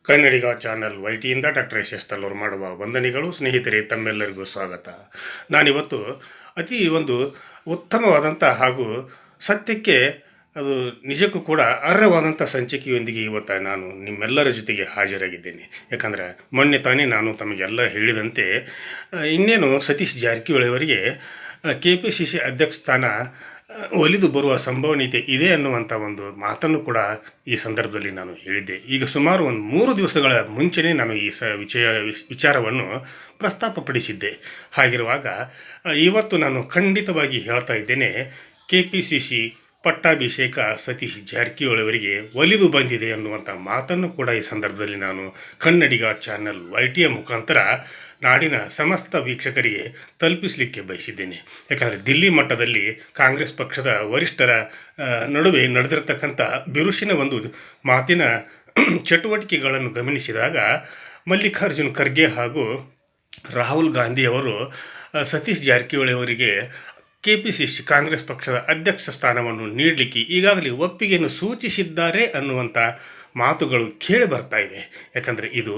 ಕನ್ನಡಿಗ channel ವೈಟಿಯಿಂದ doctor S Tallur ಮಾಡುವ ವಂದನೆಗಳು. ಸ್ನೇಹಿತರೆ, ತಮ್ಮೆಲ್ಲರಿಗೂ ಸ್ವಾಗತ. ನಾನಿವತ್ತು ಅತಿ ಒಂದು ಉತ್ತಮವಾದಂಥ ಹಾಗೂ ಸತ್ಯಕ್ಕೆ ಅದು ನಿಜಕ್ಕೂ ಕೂಡ ಅರ್ಹವಾದಂಥ ಸಂಚಿಕೆಯೊಂದಿಗೆ ಇವತ್ತು ನಾನು ನಿಮ್ಮೆಲ್ಲರ ಜೊತೆಗೆ ಹಾಜರಾಗಿದ್ದೇನೆ. ಯಾಕಂದರೆ ಮೊನ್ನೆ ತಾನೇ ನಾನು ತಮಗೆಲ್ಲ ಹೇಳಿದಂತೆ ಇನ್ನೇನು ಸತೀಶ್ ಜಾರಕಿಹೊಳಿ ಅವರಿಗೆ KPCC ಅಧ್ಯಕ್ಷ ಸ್ಥಾನ ಒಲಿದು ಬರುವ ಸಂಭವನೀಯತೆ ಇದೆ ಅನ್ನುವಂಥ ಒಂದು ಮಾತನ್ನು ಕೂಡ ಈ ಸಂದರ್ಭದಲ್ಲಿ ನಾನು ಹೇಳಿದ್ದೆ. ಈಗ ಸುಮಾರು ಒಂದು 3 ದಿವಸಗಳ ಮುಂಚೆನೇ ನಾನು ಈ ವಿಚಾರವನ್ನು ಪ್ರಸ್ತಾಪಪಡಿಸಿದ್ದೆ. ಹಾಗಿರುವಾಗ ಇವತ್ತು ನಾನು ಖಂಡಿತವಾಗಿ ಹೇಳ್ತಾ ಇದ್ದೇನೆ, KPCC ಪಟ್ಟಾಭಿಷೇಕ ಸತೀಶ್ ಜಾರಕಿಹೊಳಿ ಅವರಿಗೆ ಒಲಿದು ಬಂದಿದೆ ಅನ್ನುವಂಥ ಮಾತನ್ನು ಕೂಡ ಈ ಸಂದರ್ಭದಲ್ಲಿ ನಾನು ಕನ್ನಡಿಗ ಚಾನಲ್ YTಯ ಮುಖಾಂತರ ನಾಡಿನ ಸಮಸ್ತ ವೀಕ್ಷಕರಿಗೆ ತಲುಪಿಸಲಿಕ್ಕೆ ಬಯಸಿದ್ದೇನೆ. ಯಾಕಂದರೆ ದಿಲ್ಲಿ ಮಟ್ಟದಲ್ಲಿ ಕಾಂಗ್ರೆಸ್ ಪಕ್ಷದ ವರಿಷ್ಠರ ನಡುವೆ ನಡೆದಿರತಕ್ಕಂಥ ಬಿರುಸಿನ ಒಂದು ಮಾತಿನ ಚಟುವಟಿಕೆಗಳನ್ನು ಗಮನಿಸಿದಾಗ ಮಲ್ಲಿಕಾರ್ಜುನ್ ಖರ್ಗೆ ಹಾಗೂ ರಾಹುಲ್ ಗಾಂಧಿಯವರು ಸತೀಶ್ ಜಾರಕಿಹೊಳಿ ಅವರಿಗೆ KPCC ಕಾಂಗ್ರೆಸ್ ಪಕ್ಷದ ಅಧ್ಯಕ್ಷ ಸ್ಥಾನವನ್ನು ನೀಡಲಿಕ್ಕೆ ಈಗಾಗಲೇ ಒಪ್ಪಿಗೆಯನ್ನು ಸೂಚಿಸಿದ್ದಾರೆ ಅನ್ನುವಂಥ ಮಾತುಗಳು ಕೇಳಿ ಬರ್ತಾ ಇವೆ. ಯಾಕಂದರೆ ಇದು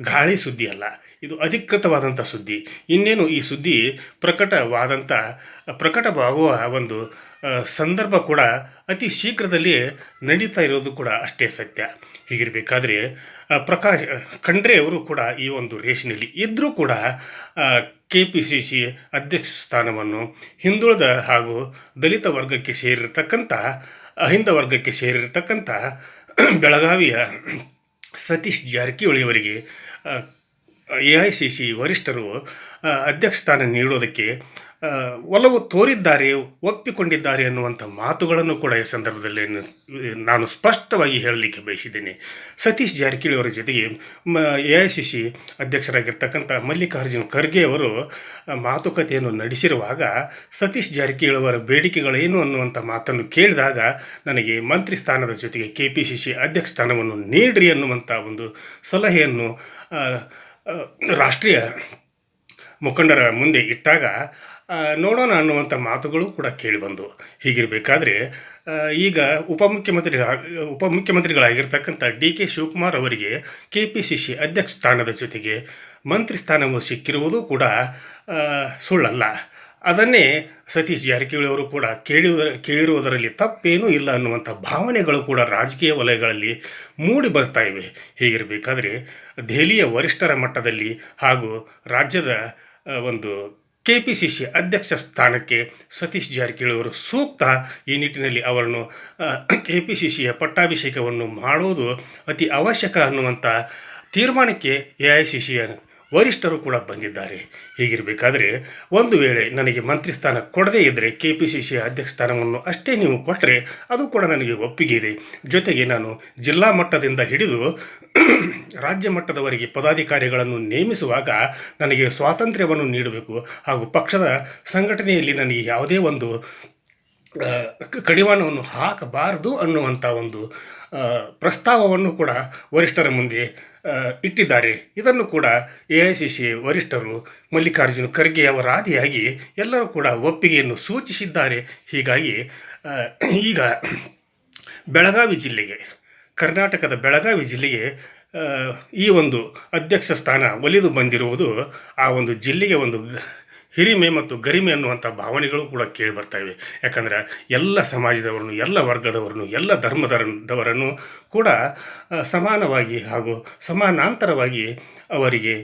ಗಾಳಿ ಸುದ್ದಿ ಅಲ್ಲ, ಇದು ಅಧಿಕೃತವಾದಂಥ ಸುದ್ದಿ. ಇನ್ನೇನು ಈ ಸುದ್ದಿ ಪ್ರಕಟವಾಗುವ ಒಂದು ಸಂದರ್ಭ ಕೂಡ ಅತಿ ಶೀಘ್ರದಲ್ಲಿ ನಡೀತಾ ಇರೋದು ಕೂಡ ಅಷ್ಟೇ ಸತ್ಯ. ಹೀಗಿರಬೇಕಾದ್ರೆ ಪ್ರಕಾಶ್ ಖಂಡ್ರೆ ಅವರು ಕೂಡ ಈ ಒಂದು ರೇಸಿನಲ್ಲಿ ಇದ್ದರೂ ಕೂಡ KPCC ಅಧ್ಯಕ್ಷ ಸ್ಥಾನವನ್ನು ಹಿಂದುಳಿದ ಹಾಗೂ ದಲಿತ ವರ್ಗಕ್ಕೆ ಸೇರಿರತಕ್ಕಂಥ ಅಹಿಂದ ವರ್ಗಕ್ಕೆ ಸೇರಿರತಕ್ಕಂಥ ಬೆಳಗಾವಿಯ ಸತೀಶ್ ಜಾರಕಿಹೊಳಿ ಅವರಿಗೆ AICC ವರಿಷ್ಠರು ಅಧ್ಯಕ್ಷ ಸ್ಥಾನ ನೀಡೋದಕ್ಕೆ ಒಲವು ತೋರಿದ್ದಾರೆ, ಒಪ್ಪಿಕೊಂಡಿದ್ದಾರೆ ಅನ್ನುವಂಥ ಮಾತುಗಳನ್ನು ಕೂಡ ಈ ಸಂದರ್ಭದಲ್ಲಿ ನಾನು ಸ್ಪಷ್ಟವಾಗಿ ಹೇಳಲಿಕ್ಕೆ ಬಯಸಿದ್ದೇನೆ. ಸತೀಶ್ ಜಾರಕಿಹೊಳಿ ಅವರ ಜೊತೆಗೆ AICC ಅಧ್ಯಕ್ಷರಾಗಿರ್ತಕ್ಕಂಥ ಮಲ್ಲಿಕಾರ್ಜುನ್ ಖರ್ಗೆ ಅವರು ಮಾತುಕತೆಯನ್ನು ನಡೆಸಿರುವಾಗ ಸತೀಶ್ ಜಾರಕಿಹೊಳಿ ಅವರ ಬೇಡಿಕೆಗಳೇನು ಅನ್ನುವಂಥ ಮಾತನ್ನು ಕೇಳಿದಾಗ ನನಗೆ ಮಂತ್ರಿ ಸ್ಥಾನದ ಜೊತೆಗೆ KPCC ಅಧ್ಯಕ್ಷ ಸ್ಥಾನವನ್ನು ನೀಡ್ರಿ ಅನ್ನುವಂಥ ಒಂದು ಸಲಹೆಯನ್ನು ರಾಷ್ಟ್ರೀಯ ಮುಖಂಡರ ಮುಂದೆ ಇಟ್ಟಾಗ ನೋಡೋಣ ಅನ್ನುವಂಥ ಮಾತುಗಳು ಕೂಡ ಕೇಳಿಬಂದು. ಹೀಗಿರಬೇಕಾದ್ರೆ ಈಗ ಉಪಮುಖ್ಯಮಂತ್ರಿಗಳಾಗಿರ್ತಕ್ಕಂಥ DK ಶಿವಕುಮಾರ್ ಅವರಿಗೆ KPCC ಅಧ್ಯಕ್ಷ ಸ್ಥಾನದ ಜೊತೆಗೆ ಮಂತ್ರಿ ಸ್ಥಾನವು ಸಿಕ್ಕಿರುವುದು ಕೂಡ ಸುಳ್ಳಲ್ಲ. ಅದನ್ನೇ ಸತೀಶ್ ಜಾರಕಿಹೊಳಿ ಅವರು ಕೂಡ ಕೇಳಿರುವುದರಲ್ಲಿ ತಪ್ಪೇನೂ ಇಲ್ಲ ಅನ್ನುವಂಥ ಭಾವನೆಗಳು ಕೂಡ ರಾಜಕೀಯ ವಲಯಗಳಲ್ಲಿ ಮೂಡಿ ಬರ್ತಾ ಇವೆ. ಹೀಗಿರಬೇಕಾದ್ರೆ ದೆಹಲಿಯ ವರಿಷ್ಠರ ಮಟ್ಟದಲ್ಲಿ ಹಾಗೂ ರಾಜ್ಯದ ಒಂದು KPCC ಅಧ್ಯಕ್ಷ ಸ್ಥಾನಕ್ಕೆ ಸತೀಶ್ ಜಾರಕಿಹೊಳಿ ಅವರು ಸೂಕ್ತ. ಈ ನಿಟ್ಟಿನಲ್ಲಿ ಅವರನ್ನು KPCCಯ ಪಟ್ಟಾಭಿಷೇಕವನ್ನು ಮಾಡುವುದು ಅತಿ ಅವಶ್ಯಕ ಅನ್ನುವಂಥ ತೀರ್ಮಾನಕ್ಕೆ AICCಯ ವರಿಷ್ಠರು ಕೂಡ ಬಂದಿದ್ದಾರೆ. ಹೀಗಿರಬೇಕಾದ್ರೆ ಒಂದು ವೇಳೆ ನನಗೆ ಮಂತ್ರಿ ಸ್ಥಾನ ಕೊಡದೇ ಇದ್ದರೆ KPCC ಅಧ್ಯಕ್ಷ ಸ್ಥಾನವನ್ನು ಅಷ್ಟೇ ನೀವು ಕೊಟ್ಟರೆ ಅದು ಕೂಡ ನನಗೆ ಒಪ್ಪಿಗೆ ಇದೆ. ಜೊತೆಗೆ ನಾನು ಜಿಲ್ಲಾ ಮಟ್ಟದಿಂದ ಹಿಡಿದು ರಾಜ್ಯ ಮಟ್ಟದವರೆಗೆ ಪದಾಧಿಕಾರಿಗಳನ್ನು ನೇಮಿಸುವಾಗ ನನಗೆ ಸ್ವಾತಂತ್ರ್ಯವನ್ನು ನೀಡಬೇಕು ಹಾಗೂ ಪಕ್ಷದ ಸಂಘಟನೆಯಲ್ಲಿ ನನಗೆ ಯಾವುದೇ ಒಂದು ಕಡಿವಾಣವನ್ನು ಹಾಕಬಾರದು ಅನ್ನುವಂಥ ಒಂದು ಪ್ರಸ್ತಾವವನ್ನು ಕೂಡ ವರಿಷ್ಠರ ಮುಂದೆ ಇಟ್ಟಿದ್ದಾರೆ. ಇದನ್ನು ಕೂಡ AICC ವರಿಷ್ಠರು ಮಲ್ಲಿಕಾರ್ಜುನ್ ಖರ್ಗೆ ಅವರ ಆದಿಯಾಗಿ ಎಲ್ಲರೂ ಕೂಡ ಒಪ್ಪಿಗೆಯನ್ನು ಸೂಚಿಸಿದ್ದಾರೆ. ಹೀಗಾಗಿ ಈಗ ಬೆಳಗಾವಿ ಜಿಲ್ಲೆಗೆ, ಕರ್ನಾಟಕದ ಬೆಳಗಾವಿ ಜಿಲ್ಲೆಗೆ ಈ ಒಂದು ಅಧ್ಯಕ್ಷ ಸ್ಥಾನ ಒಲಿದು ಬಂದಿರುವುದು ಆ ಒಂದು ಜಿಲ್ಲೆಗೆ ಒಂದು ಹಿರಿಮೆ ಮತ್ತು ಗರಿಮೆ ಅನ್ನುವಂಥ ಭಾವನೆಗಳು ಕೂಡ ಕೇಳಿ ಬರ್ತಾಯಿವೆ. ಯಾಕಂದರೆ ಎಲ್ಲ ಸಮಾಜದವರನ್ನು, ಎಲ್ಲ ವರ್ಗದವರನ್ನು, ಎಲ್ಲ ಧರ್ಮದವರನ್ನು ಕೂಡ ಸಮಾನವಾಗಿ ಹಾಗೂ ಸಮಾನಾಂತರವಾಗಿ ಅವರಿಗೆ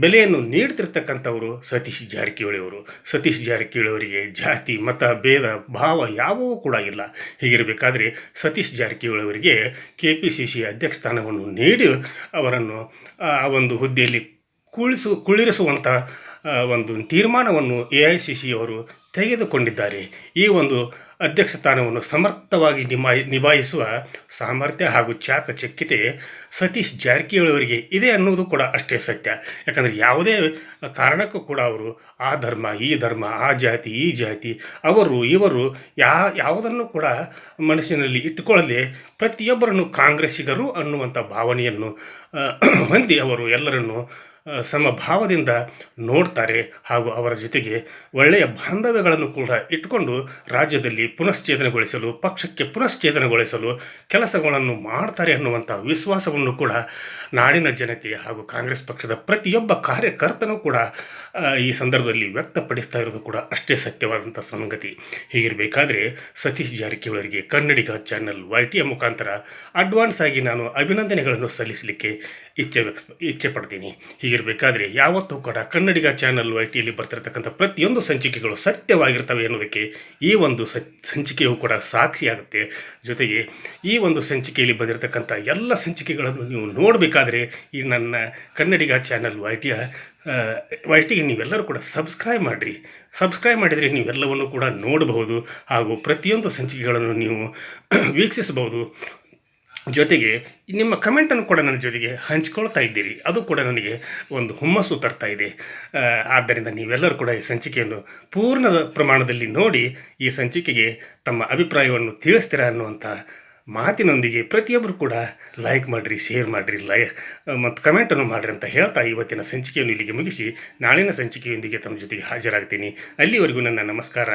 ಬೆಲೆಯನ್ನು ನೀಡ್ತಿರ್ತಕ್ಕಂಥವರು ಸತೀಶ್ ಜಾರಕಿಹೊಳಿ ಅವರು. ಸತೀಶ್ ಜಾರಕಿಹೊಳಿ ಅವರಿಗೆ ಜಾತಿ, ಮತ, ಭೇದ ಭಾವ ಯಾವುವೂ ಕೂಡ ಇಲ್ಲ. ಹೀಗಿರಬೇಕಾದ್ರೆ ಸತೀಶ್ ಜಾರಕಿಹೊಳಿ ಅವರಿಗೆ KPCC ಅಧ್ಯಕ್ಷ ಸ್ಥಾನವನ್ನು ನೀಡಿ ಅವರನ್ನು ಆ ಒಂದು ಹುದ್ದೆಯಲ್ಲಿ ಕುಳ್ಳಿರಿಸುವಂಥ ಒಂದು ತೀರ್ಮಾನವನ್ನು AICC ಅವರು ತೆಗೆದುಕೊಂಡಿದ್ದಾರೆ. ಈ ಒಂದು ಅಧ್ಯಕ್ಷ ಸ್ಥಾನವನ್ನು ಸಮರ್ಥವಾಗಿ ನಿಭಾಯಿಸುವ ಸಾಮರ್ಥ್ಯ ಹಾಗೂ ಚಾಕಚಕ್ಯತೆ ಸತೀಶ್ ಜಾರಕಿಹೊಳಿ ಅವರಿಗೆ ಇದೆ ಅನ್ನೋದು ಕೂಡ ಅಷ್ಟೇ ಸತ್ಯ. ಯಾಕಂದರೆ ಯಾವುದೇ ಕಾರಣಕ್ಕೂ ಕೂಡ ಅವರು ಆ ಧರ್ಮ, ಈ ಧರ್ಮ, ಆ ಜಾತಿ, ಈ ಜಾತಿ, ಅವರು ಇವರು ಯಾವುದನ್ನು ಕೂಡ ಮನಸ್ಸಿನಲ್ಲಿ ಇಟ್ಟುಕೊಳ್ಳದೆ ಪ್ರತಿಯೊಬ್ಬರನ್ನು ಕಾಂಗ್ರೆಸ್ಸಿಗರು ಅನ್ನುವಂಥ ಭಾವನೆಯನ್ನು ಹೊಂದಿ ಅವರು ಎಲ್ಲರನ್ನು ಸಮಭಾವದಿಂದ ನೋಡ್ತಾರೆ ಹಾಗೂ ಅವರ ಜೊತೆಗೆ ಒಳ್ಳೆಯ ಬಾಂಧವ್ಯ ಕರ್ತವ್ಯಗಳನ್ನು ಕೂಡ ಇಟ್ಟುಕೊಂಡು ರಾಜ್ಯದಲ್ಲಿ ಪುನಶ್ಚೇತನಗೊಳಿಸಲು, ಪಕ್ಷಕ್ಕೆ ಪುನಶ್ಚೇತನಗೊಳಿಸಲು ಕೆಲಸಗಳನ್ನು ಮಾಡ್ತಾರೆ ಅನ್ನುವಂಥ ವಿಶ್ವಾಸವನ್ನು ಕೂಡ ನಾಡಿನ ಜನತೆ ಹಾಗೂ ಕಾಂಗ್ರೆಸ್ ಪಕ್ಷದ ಪ್ರತಿಯೊಬ್ಬ ಕಾರ್ಯಕರ್ತನೂ ಕೂಡ ಈ ಸಂದರ್ಭದಲ್ಲಿ ವ್ಯಕ್ತಪಡಿಸ್ತಾ ಇರೋದು ಕೂಡ ಅಷ್ಟೇ ಸತ್ಯವಾದಂಥ ಸಂಗತಿ. ಹೀಗಿರಬೇಕಾದ್ರೆ ಸತೀಶ್ ಜಾರಕಿಹೊಳಿಗೆ ಕನ್ನಡಿಗ ಚಾನಲ್ YTಯ ಮುಖಾಂತರ ಅಡ್ವಾನ್ಸ್ ಆಗಿ ನಾನು ಅಭಿನಂದನೆಗಳನ್ನು ಸಲ್ಲಿಸಲಿಕ್ಕೆ ಇಚ್ಛೆ ಪಡ್ತೀನಿ. ಹೀಗಿರಬೇಕಾದ್ರೆ ಯಾವತ್ತೂ ಕೂಡ ಕನ್ನಡಿಗ ಚಾನಲ್ YTಯಲ್ಲಿ ಬರ್ತಿರತಕ್ಕಂಥ ಪ್ರತಿಯೊಂದು ಸಂಚಿಕೆಗಳು ಸತ್ಯವಾಗಿರ್ತವೆ ಅನ್ನೋದಕ್ಕೆ ಈ ಒಂದು ಸಂಚಿಕೆಯು ಕೂಡ ಸಾಕ್ಷಿಯಾಗುತ್ತೆ. ಜೊತೆಗೆ ಈ ಒಂದು ಸಂಚಿಕೆಯಲ್ಲಿ ಬಂದಿರತಕ್ಕಂಥ ಎಲ್ಲ ಸಂಚಿಕೆಗಳನ್ನು ನೀವು ನೋಡಬೇಕಾದ್ರೆ ಈ ನನ್ನ ಕನ್ನಡಿಗ ಚಾನಲ್ YTಗೆ ನೀವೆಲ್ಲರೂ ಕೂಡ ಸಬ್ಸ್ಕ್ರೈಬ್ ಮಾಡಿರಿ. ಸಬ್ಸ್ಕ್ರೈಬ್ ಮಾಡಿದರೆ ನೀವೆಲ್ಲವನ್ನು ಕೂಡ ನೋಡಬಹುದು ಹಾಗೂ ಪ್ರತಿಯೊಂದು ಸಂಚಿಕೆಗಳನ್ನು ನೀವು ವೀಕ್ಷಿಸಬಹುದು. ಜೊತೆಗೆ ನಿಮ್ಮ ಕಮೆಂಟನ್ನು ಕೂಡ ನನ್ನ ಜೊತೆಗೆ ಹಂಚ್ಕೊಳ್ತಾ ಇದ್ದೀರಿ, ಅದು ಕೂಡ ನನಗೆ ಒಂದು ಹುಮ್ಮಸ್ಸು ತರ್ತಾ ಇದೆ. ಆದ್ದರಿಂದ ನೀವೆಲ್ಲರೂ ಕೂಡ ಈ ಸಂಚಿಕೆಯನ್ನು ಪೂರ್ಣ ಪ್ರಮಾಣದಲ್ಲಿ ನೋಡಿ ಈ ಸಂಚಿಕೆಗೆ ತಮ್ಮ ಅಭಿಪ್ರಾಯವನ್ನು ತಿಳಿಸ್ತೀರಾ ಅನ್ನುವಂಥ ಮಾತಿನೊಂದಿಗೆ ಪ್ರತಿಯೊಬ್ಬರು ಕೂಡ ಲೈಕ್ ಮಾಡಿರಿ, ಶೇರ್ ಮಾಡಿರಿ, ಮತ್ತು ಕಮೆಂಟನ್ನು ಮಾಡಿರಿ ಅಂತ ಹೇಳ್ತಾ ಇವತ್ತಿನ ಸಂಚಿಕೆಯನ್ನು ಇಲ್ಲಿಗೆ ಮುಗಿಸಿ ನಾಳಿನ ಸಂಚಿಕೆಯೊಂದಿಗೆ ತಮ್ಮ ಜೊತೆಗೆ ಹಾಜರಾಗ್ತೀನಿ. ಅಲ್ಲಿವರೆಗೂ ನನ್ನ ನಮಸ್ಕಾರ.